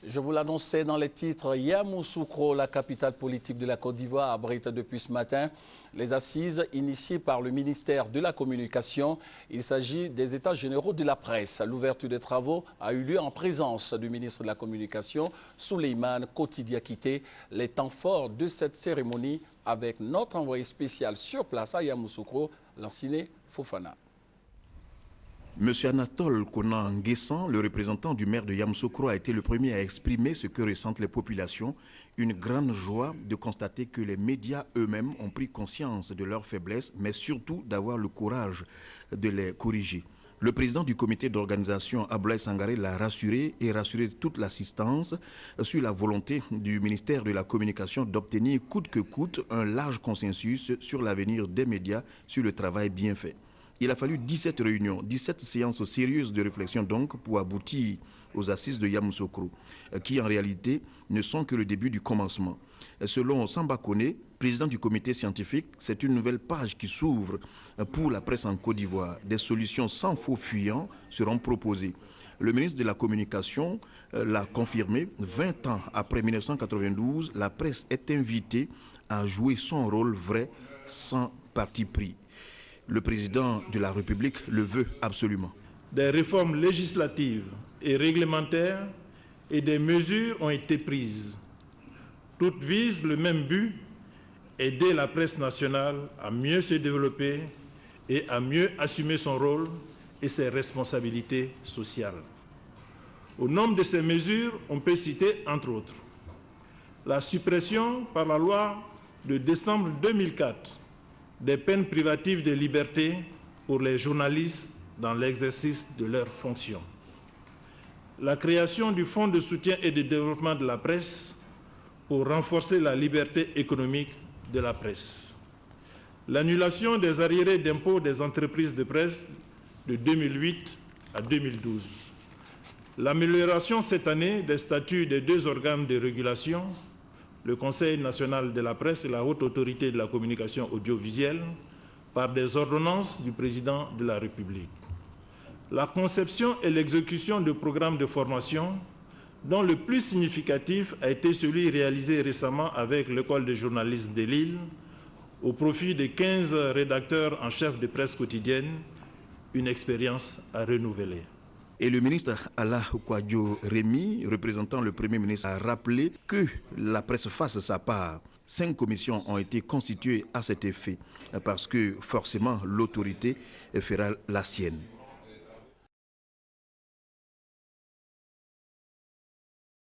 Je vous l'annonçais dans les titres, Yamoussoukro, la capitale politique de la Côte d'Ivoire, abrite depuis ce matin les assises initiées par le ministère de la Communication. Il s'agit des États généraux de la presse. L'ouverture des travaux a eu lieu en présence du ministre de la Communication, Souleymane Koti-Diakité. Les temps forts de cette cérémonie avec notre envoyé spécial sur place à Yamoussoukro, Lansine Fofana. Monsieur Anatole Konan-Nguessan, le représentant du maire de Yamoussoukro, a été le premier à exprimer ce que ressentent les populations. Une grande joie de constater que les médias eux-mêmes ont pris conscience de leurs faiblesses, mais surtout d'avoir le courage de les corriger. Le président du comité d'organisation, Abdoulaye Sangaré, l'a rassuré et rassuré toute l'assistance sur la volonté du ministère de la Communication d'obtenir coûte que coûte un large consensus sur l'avenir des médias, sur le travail bien fait. Il a fallu 17 réunions, 17 séances sérieuses de réflexion donc pour aboutir aux assises de Yamoussoukro, qui en réalité ne sont que le début du commencement. Selon Samba Kone, président du comité scientifique, c'est une nouvelle page qui s'ouvre pour la presse en Côte d'Ivoire. Des solutions sans faux fuyants seront proposées. Le ministre de la Communication l'a confirmé, 20 ans après 1992, la presse est invitée à jouer son rôle vrai sans parti pris. Le président de la République le veut absolument. Des réformes législatives et réglementaires et des mesures ont été prises. Toutes visent le même but, aider la presse nationale à mieux se développer et à mieux assumer son rôle et ses responsabilités sociales. Au nombre de ces mesures, on peut citer, entre autres, la suppression par la loi de décembre 2004 des peines privatives de liberté pour les journalistes dans l'exercice de leurs fonctions. La création du Fonds de soutien et de développement de la presse pour renforcer la liberté économique de la presse. L'annulation des arriérés d'impôts des entreprises de presse de 2008 à 2012. L'amélioration cette année des statuts des deux organes de régulation, le Conseil national de la presse et la Haute autorité de la communication audiovisuelle, par des ordonnances du président de la République. La conception et l'exécution de programmes de formation, dont le plus significatif a été celui réalisé récemment avec l'École de journalisme de Lille, au profit de 15 rédacteurs en chef de presse quotidienne, une expérience à renouveler. Et le ministre Alla Kwadjo Rémy, représentant le Premier ministre, a rappelé que la presse fasse sa part. 5 commissions ont été constituées à cet effet, parce que forcément l'autorité fera la sienne.